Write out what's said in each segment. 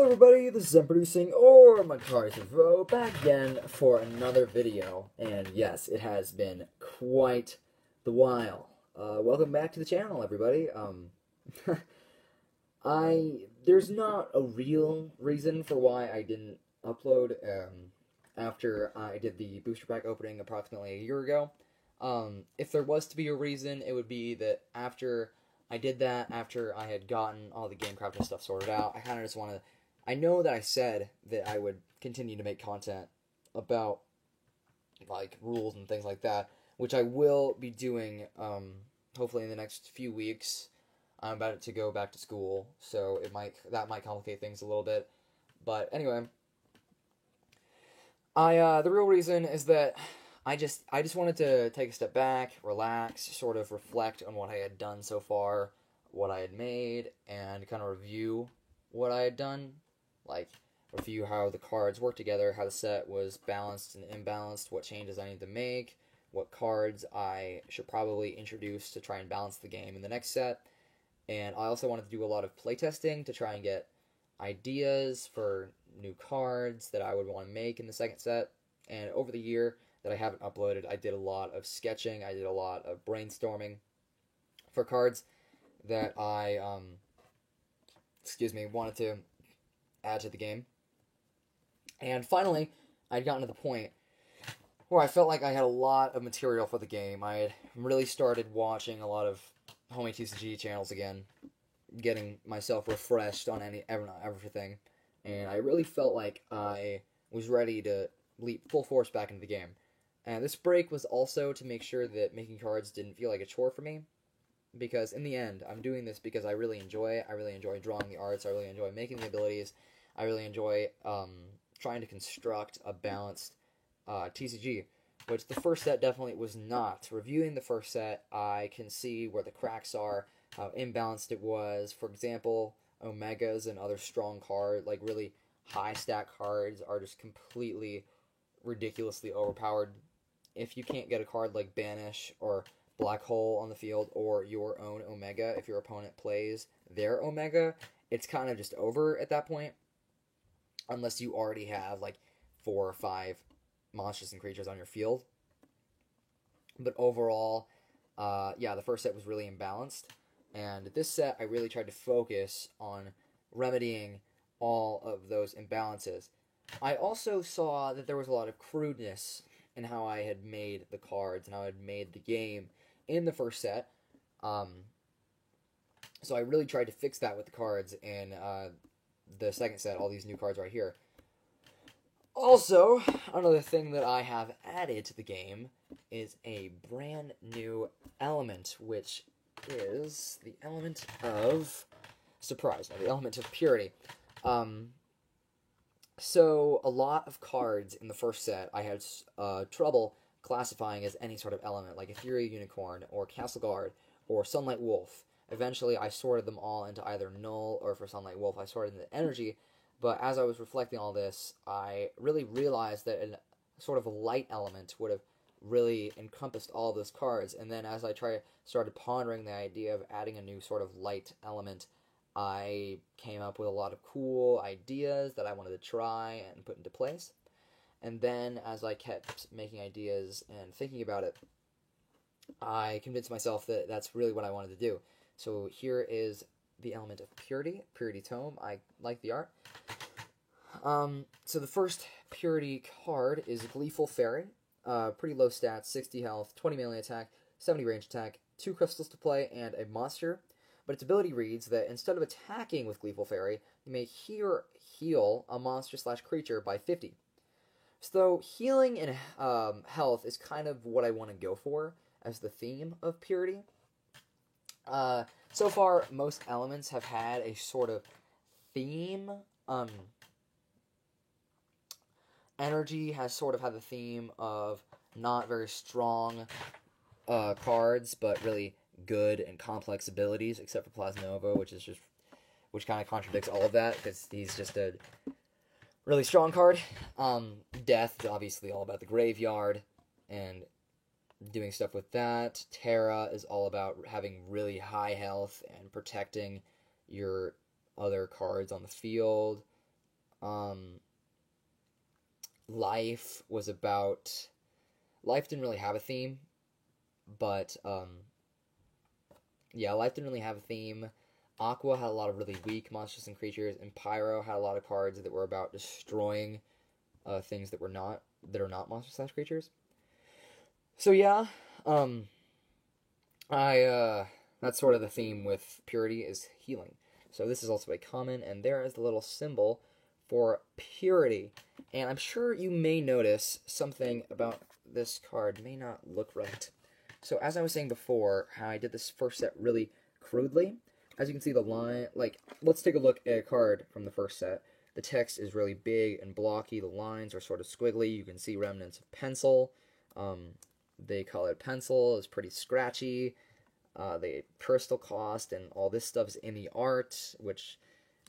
Hello everybody, this is Producing or my Cards Vo back again for another video, and yes, it has been quite the while. Welcome back to the channel, everybody. There's not a real reason for why I didn't upload after I did the booster pack opening approximately a year ago. If there was to be a reason, it would be that after I did that, after I had gotten all the GameCraft and stuff sorted out, I kind of just want to... I know that I said that I would continue to make content about, like, rules and things like that, which I will be doing, hopefully in the next few weeks. I'm about to go back to school, so that might complicate things a little bit. But anyway, the real reason is that I just wanted to take a step back, relax, sort of reflect on what I had done so far, what I had made, and kind of review what I had done. Like, review how the cards work together, how the set was balanced and imbalanced, what changes I need to make, what cards I should probably introduce to try and balance the game in the next set. And I also wanted to do a lot of playtesting to try and get ideas for new cards that I would want to make in the second set. And over the year that I haven't uploaded, I did a lot of sketching, I did a lot of brainstorming for cards that I, wanted to add to the game. And finally, I'd gotten to the point where I felt like I had a lot of material for the game. I had really started watching a lot of Homie TCG channels again, getting myself refreshed on everything, and I really felt like I was ready to leap full force back into the game. And this break was also to make sure that making cards didn't feel like a chore for me, because in the end, I'm doing this because I really enjoy it. I really enjoy drawing the arts. I really enjoy making the abilities. I really enjoy trying to construct a balanced TCG, which the first set definitely was not. Reviewing the first set, I can see where the cracks are, how imbalanced it was. For example, Omegas and other strong cards, like really high stat cards, are just completely ridiculously overpowered. If you can't get a card like Banish or Black Hole on the field, or your own Omega, if your opponent plays their Omega, it's kind of just over at that point, unless you already have like 4 or 5 monsters and creatures on your field. But overall, the first set was really imbalanced, and this set I really tried to focus on remedying all of those imbalances. I also saw that there was a lot of crudeness in how I had made the cards and how I had made the game in the first set. So I really tried to fix that with the cards in the second set, all these new cards right here. Also, another thing that I have added to the game is a brand new element, which is the element of surprise, the element of purity. So a lot of cards in the first set I had trouble classifying as any sort of element, like Ethereal Unicorn, or Castle Guard, or Sunlight Wolf. Eventually, I sorted them all into either null, or for Sunlight Wolf, I sorted into energy. But as I was reflecting all this, I really realized that a sort of a light element would have really encompassed all of those cards. And then as I started pondering the idea of adding a new sort of light element, I came up with a lot of cool ideas that I wanted to try and put into place. And then as I kept making ideas and thinking about it, I convinced myself that that's really what I wanted to do. So here is the element of Purity Tome. I like the art. So the first Purity card is Gleeful Fairy. Pretty low stats, 60 health, 20 melee attack, 70 range attack, 2 crystals to play, and a monster. But its ability reads that instead of attacking with Gleeful Fairy, you may heal a monster/creature by 50. So healing and health is kind of what I want to go for as the theme of Purity. So far, most elements have had a sort of theme. Energy has sort of had the theme of not very strong cards, but really good and complex abilities, except for Plasnova, which kind of contradicts all of that, because he's just a really strong card. Death, obviously all about the graveyard, and doing stuff with that. Terra is all about having really high health and protecting your other cards on the field. Life was about... Life didn't really have a theme, but, yeah, Life didn't really have a theme. Aqua had a lot of really weak monsters and creatures, and Pyro had a lot of cards that were about destroying things that are not monsters / creatures. So yeah, that's sort of the theme with Purity, is healing. So this is also a common, and there is the little symbol for Purity. And I'm sure you may notice something about this card may not look right. So as I was saying before, how I did this first set really crudely, as you can see the line, like, let's take a look at a card from the first set. The text is really big and blocky, the lines are sort of squiggly, you can see remnants of pencil. The colored pencil is pretty scratchy. The crystal cost and all this stuff's in the art,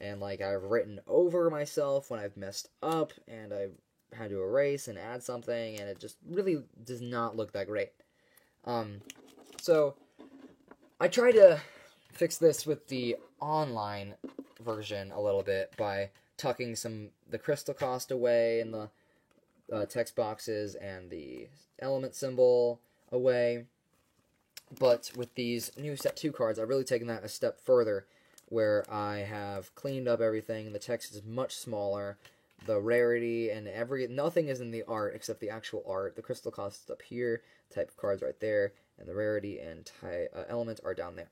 and like I've written over myself when I've messed up, and I've had to erase and add something, and it just really does not look that great. So I tried to fix this with the online version a little bit by tucking the crystal cost away in the text boxes and the element symbol away. But with these new set 2 cards, I've really taken that a step further, where I have cleaned up everything. The text is much smaller. The rarity and nothing is in the art except the actual art. The crystal cost is up here, type of cards right there, and the rarity and element are down there.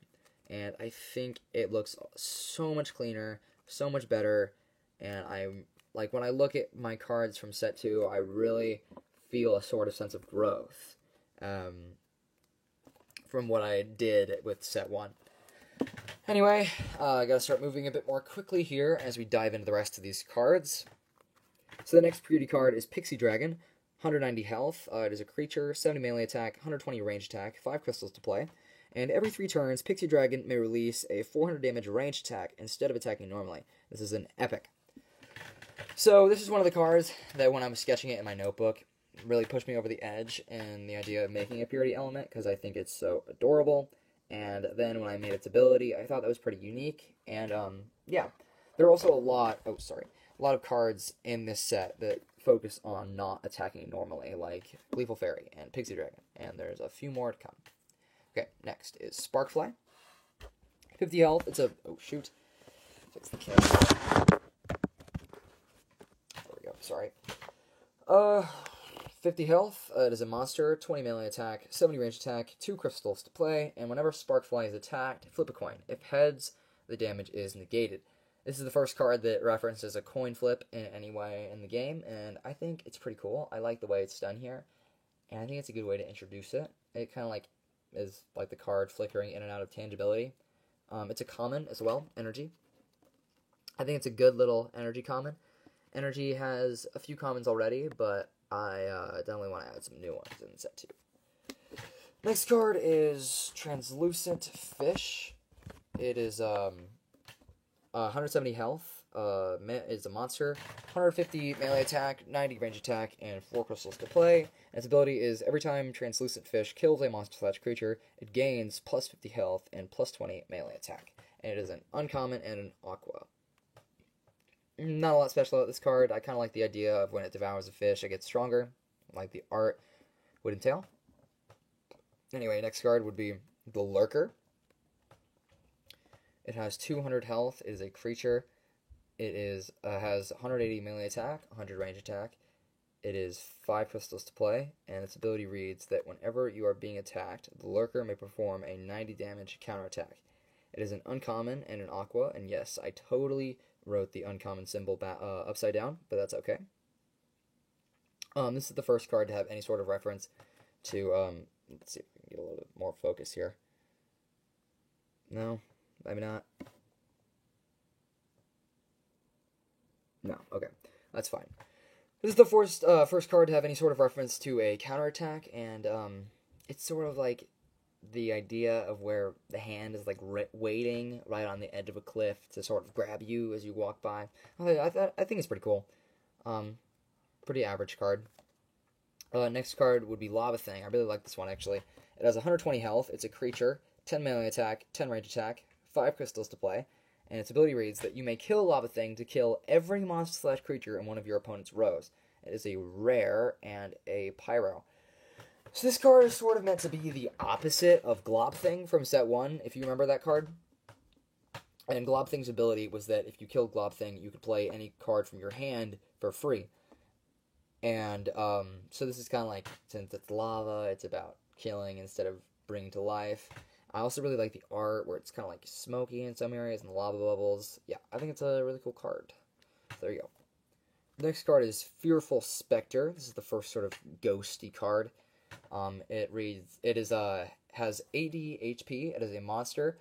And I think it looks so much cleaner, so much better, and when I look at my cards from set 2, I really feel a sort of sense of growth from what I did with set 1. Anyway, I gotta start moving a bit more quickly here as we dive into the rest of these cards. So the next Purity card is Pixie Dragon, 190 health. It is a creature, 70 melee attack, 120 range attack, 5 crystals to play. And every 3 turns, Pixie Dragon may release a 400 damage ranged attack instead of attacking normally. This is an epic. So this is one of the cards that when I was sketching it in my notebook really pushed me over the edge in the idea of making a Purity element, because I think it's so adorable. And then when I made its ability, I thought that was pretty unique. And yeah, there are also a lot of cards in this set that focus on not attacking normally, like Gleeful Fairy and Pixie Dragon. And there's a few more to come. Okay, next is Sparkfly. 50 health. It's a... Oh, shoot. Fix the camera. There we go. Sorry. 50 health. It is a monster. 20 melee attack. 70 range attack. 2 crystals to play. And whenever Sparkfly is attacked, flip a coin. If heads, the damage is negated. This is the first card that references a coin flip in any way in the game, and I think it's pretty cool. I like the way it's done here, and I think it's a good way to introduce it. It kind of like is like the card flickering in and out of tangibility. It's a common as well, Energy. I think it's a good little Energy common. Energy has a few commons already, but I definitely want to add some new ones in set 2. Next card is Translucent Fish. It is 170 health. Is a monster. 150 melee attack, 90 range attack, and 4 crystals to play. And its ability is every time Translucent Fish kills a monster / creature, it gains plus 50 health and plus 20 melee attack. And it is an uncommon and an aqua. Not a lot special about this card. I kind of like the idea of when it devours a fish, it gets stronger, like the art would entail. Anyway, next card would be the Lurker. It has 200 health. It is a creature. It has 180 melee attack, 100 range attack. It is 5 crystals to play, and its ability reads that whenever you are being attacked, the Lurker may perform a 90 damage counterattack. It is an uncommon and an aqua, and yes, I totally wrote the uncommon symbol upside down, but that's okay. This is the first card to have any sort of reference to, let's see if we can get a little bit more focus here. No, maybe not. No, okay, that's fine. This is the first card to have any sort of reference to a counterattack, and it's sort of like the idea of where the hand is like waiting right on the edge of a cliff to sort of grab you as you walk by. I think it's pretty cool. Pretty average card. Next card would be Lava Thing. I really like this one, actually. It has 120 health. It's a creature, 10 melee attack, 10 range attack, 5 crystals to play, and its ability reads that you may kill Lava Thing to kill every monster/creature in one of your opponent's rows. It is a rare and a pyro. So this card is sort of meant to be the opposite of Glob Thing from set 1, if you remember that card. And Glob Thing's ability was that if you killed Glob Thing, you could play any card from your hand for free. And so this is kind of like, since it's lava, it's about killing instead of bringing to life. I also really like the art where it's kind of like smoky in some areas and the lava bubbles. Yeah, I think it's a really cool card. So there you go. The next card is Fearful Spectre. This is the first sort of ghosty card. It reads, has 80 HP. It is a monster.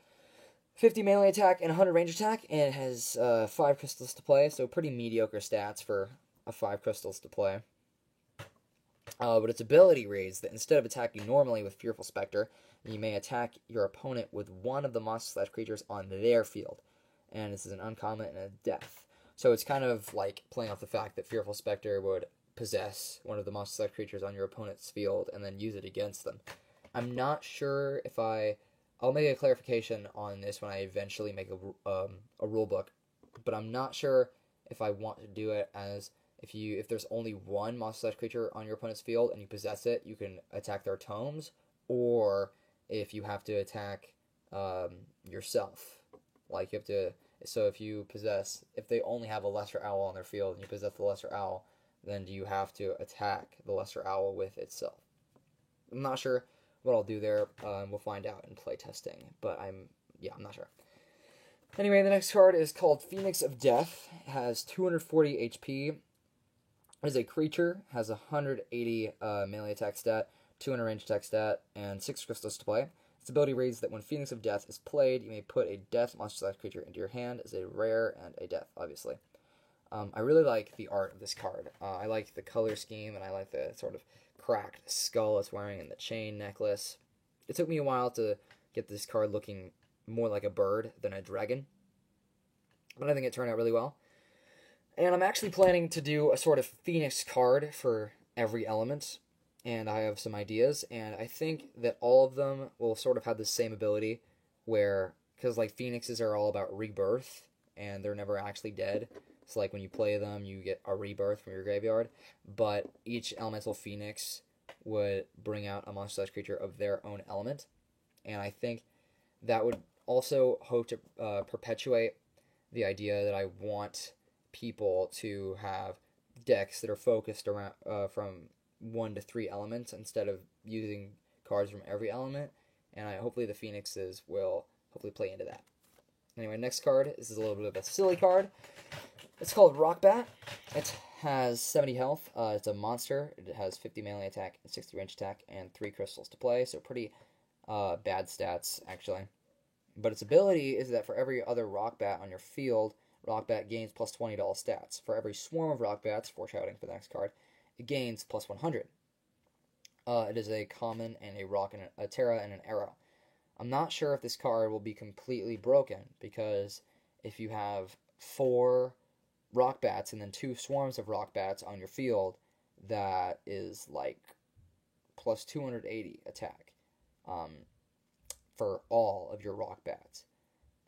50 melee attack and 100 range attack, and it has 5 crystals to play, so pretty mediocre stats for a 5 crystals to play. But its ability reads that instead of attacking normally with Fearful Spectre, you may attack your opponent with one of the monsters/creatures on their field. And this is an uncommon and a death. So it's kind of like playing off the fact that Fearful Spectre would possess one of the monster/creatures on your opponent's field and then use it against them. I'm not sure if I'll make a clarification on this when I eventually make a rule book, but I'm not sure if I want to do it as if there's only one monster/creature on your opponent's field and you possess it, you can attack their tomes, or if you have to attack yourself. Like, you have to, so if they only have a lesser owl on their field and you possess the lesser owl, then do you have to attack the lesser owl with itself? I'm not sure what I'll do there. We'll find out in play testing, but I'm not sure. Anyway, the next card is called Phoenix of Death. It has 240 HP. It is a creature, has 180 melee attack stat, 200 range attack stat, and 6 crystals to play. Its ability reads that when Phoenix of Death is played, you may put a death monster/creature into your hand as a rare and a death, obviously. I really like the art of this card. I like the color scheme, and I like the sort of cracked skull it's wearing and the chain necklace. It took me a while to get this card looking more like a bird than a dragon, but I think it turned out really well. And I'm actually planning to do a sort of Phoenix card for every element, and I have some ideas, and I think that all of them will sort of have the same ability, because like Phoenixes are all about rebirth, and they're never actually dead. So like when you play them, you get a rebirth from your graveyard, but each elemental Phoenix would bring out a monster/creature of their own element, and I think that would also hope to perpetuate the idea that I want people to have decks that are focused around from 1 to 3 elements instead of using cards from every element, and hopefully the Phoenixes will hopefully play into that. Anyway, next card. This is a little bit of a silly card. It's called Rockbat. It has 70 health. It's a monster. It has 50 melee attack, 60 range attack, and 3 crystals to play, so pretty bad stats, actually. But its ability is that for every other Rockbat on your field, Rockbat gains plus 20 to all stats. For every swarm of Rockbats, foreshadowing for the next card, it gains plus 100. It is a common and a rock and a Terra and an arrow. I'm not sure if this card will be completely broken, because if you have 4 Rockbats and then 2 swarms of Rockbats on your field, that is like plus 280 attack for all of your Rockbats.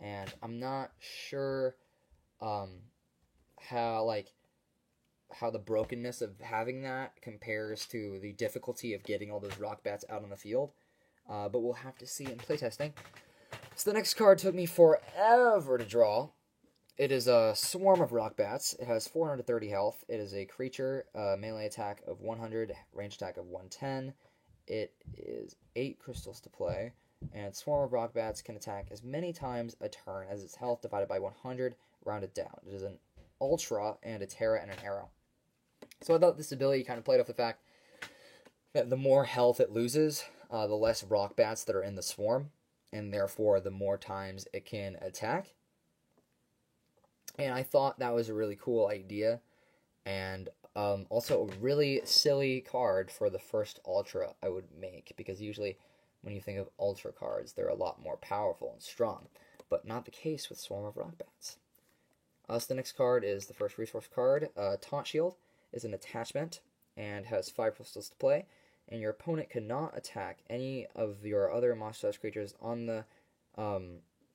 And I'm not sure how the brokenness of having that compares to the difficulty of getting all those Rockbats out on the field. But we'll have to see in playtesting. So the next card took me forever to draw. It is a swarm of Rockbats. It has 430 health. It is a creature, melee attack of 100, range attack of 110. It is 8 crystals to play, and swarm of Rockbats can attack as many times a turn as its health divided by 100, rounded down. It is an Ultra and a Terra and an Arrow. So I thought this ability kind of played off the fact that the more health it loses, the less Rockbats that are in the swarm, and therefore the more times it can attack. And I thought that was a really cool idea, and also a really silly card for the first Ultra I would make, because usually when you think of Ultra cards, they're a lot more powerful and strong, but not the case with Swarm of Rockbats. So the next card is the first resource card. Taunt Shield is an attachment and has 5 crystals to play, and your opponent cannot attack any of your other monster-sized creatures on the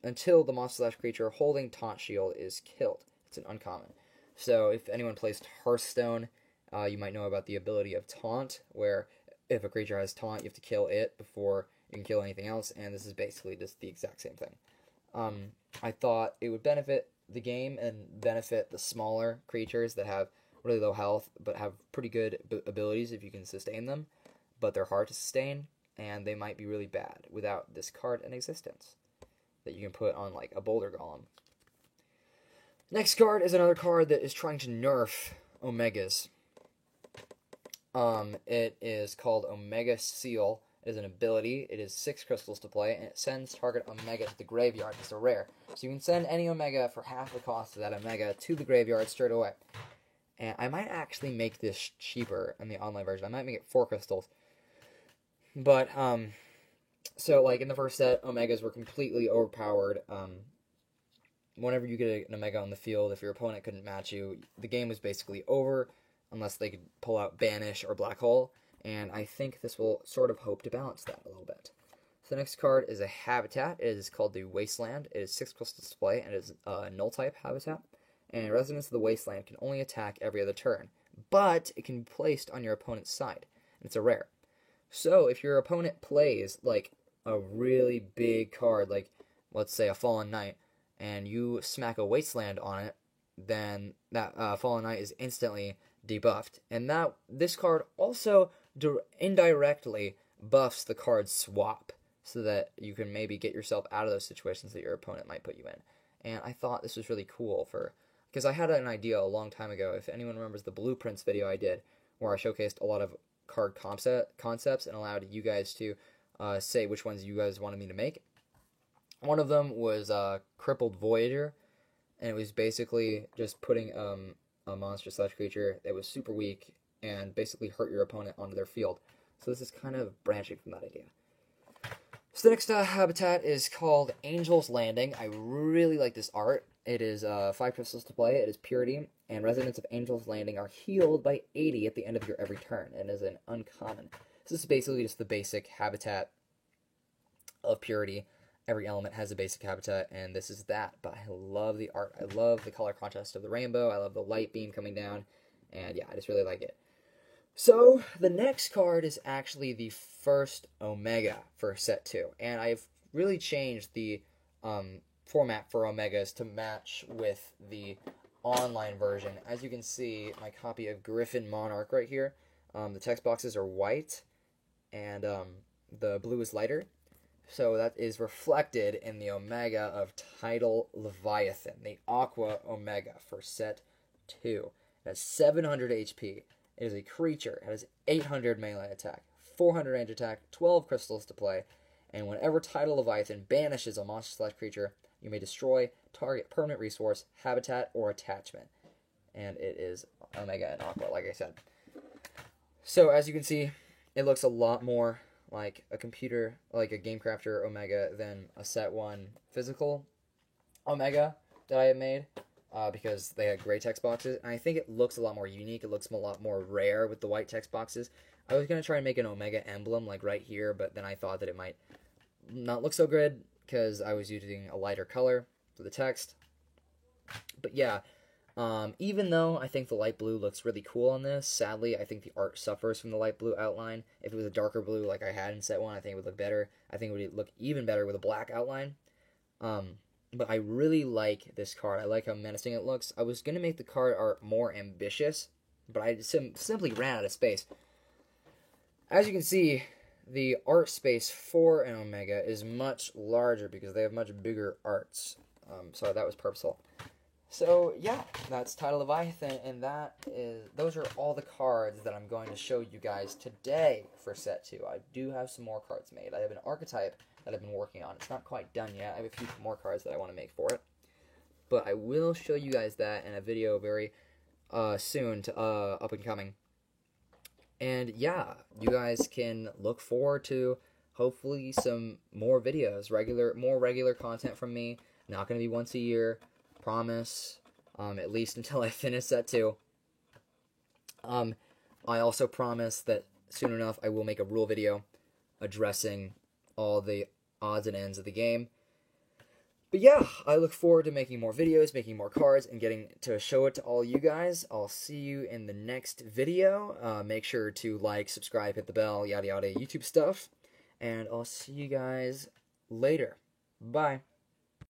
until the monster/creature holding Taunt Shield is killed. It's an uncommon. So if anyone plays Hearthstone, you might know about the ability of Taunt, where if a creature has Taunt, you have to kill it before you can kill anything else, and this is basically just the exact same thing. I thought it would benefit the game and benefit the smaller creatures that have really low health, but have pretty good abilities if you can sustain them, but they're hard to sustain, and they might be really bad without this card in existence that you can put on, like, a Boulder Golem. Next card is another card that is trying to nerf Omegas. It is called Omega Seal. It is an ability. It is 6 crystals to play, and it sends target Omega to the graveyard. It's a rare. So you can send any Omega for half the cost of that Omega to the graveyard straight away. And I might actually make this cheaper in the online version. I might make it 4 crystals. But, so, like, in the first set, Omegas were completely overpowered. Whenever you get an Omega on the field, if your opponent couldn't match you, the game was basically over, unless they could pull out Banish or Black Hole. And I think this will sort of hope to balance that a little bit. So the next card is a Habitat. It is called the Wasteland. It is 6 crystals to play, and it is a null-type Habitat. And Residents of the Wasteland can only attack every other turn, but it can be placed on your opponent's side. And it's a rare. So if your opponent plays, like, a really big card, like, let's say a Fallen Knight, and you smack a Wasteland on it, then that Fallen Knight is instantly debuffed. And this card also indirectly buffs the card Swap, so that you can maybe get yourself out of those situations that your opponent might put you in. And I thought this was really cool because I had an idea a long time ago. If anyone remembers the Blueprints video I did, where I showcased a lot of card concepts and allowed you guys to say which ones you guys wanted me to make. One of them was Crippled Voyager, and it was basically just putting a monster/creature that was super weak and basically hurt your opponent onto their field. So this is kind of branching from that idea. So the next Habitat is called Angel's Landing. I really like this art. It is 5 crystals to play. It is Purity, and Residents of Angel's Landing are healed by 80 at the end of your every turn, and is an uncommon. So this is basically just the basic Habitat of Purity. Every element has a basic habitat, and this is that. But I love the art. I love the color contrast of the rainbow. I love the light beam coming down, and yeah, I just really like it. So the next card is actually the first Omega for set 2, and I've really changed the format for Omegas to match with the online version. As you can see, my copy of Griffin Monarch right here, the text boxes are white, and the blue is lighter. So that is reflected in the Omega of Tidal Leviathan, the Aqua Omega for set 2. It has 700 HP. It is a creature. It has 800 melee attack, 400 range attack, 12 crystals to play, and whenever Tidal Leviathan banishes a monster/creature, you may destroy target permanent resource, habitat, or attachment. And it is Omega and Aqua, like I said. So as you can see, it looks a lot more like a computer, like a Game Crafter Omega than a set 1 physical Omega that I have made, because they had gray text boxes, and I think it looks a lot more unique. It looks a lot more rare with the white text boxes. I was going to try and make an Omega emblem, like right here, but then I thought that it might not look so good, because I was using a lighter color for the text. But yeah, even though I think the light blue looks really cool on this, sadly, I think the art suffers from the light blue outline. If it was a darker blue like I had in set 1, I think it would look better. I think it would look even better with a black outline. But I really like this card. I like how menacing it looks. I was going to make the card art more ambitious, but I simply ran out of space. As you can see, the art space for an Omega is much larger because they have much bigger arts. So that was purposeful. So yeah, that's Tidal Leviathan, and those are all the cards that I'm going to show you guys today for set 2. I do have some more cards made. I have an archetype that I've been working on. It's not quite done yet. I have a few more cards that I want to make for it. But I will show you guys that in a video very soon, up and coming. And yeah, you guys can look forward to hopefully some more videos, more regular content from me. Not going to be once a year, promise, at least until I finish set 2. I also promise that soon enough I will make a rule video addressing all the odds and ends of the game. But yeah, I look forward to making more videos, making more cards, and getting to show it to all you guys. I'll see you in the next video. Make sure to like, subscribe, hit the bell, yada yada YouTube stuff. And I'll see you guys later. Bye.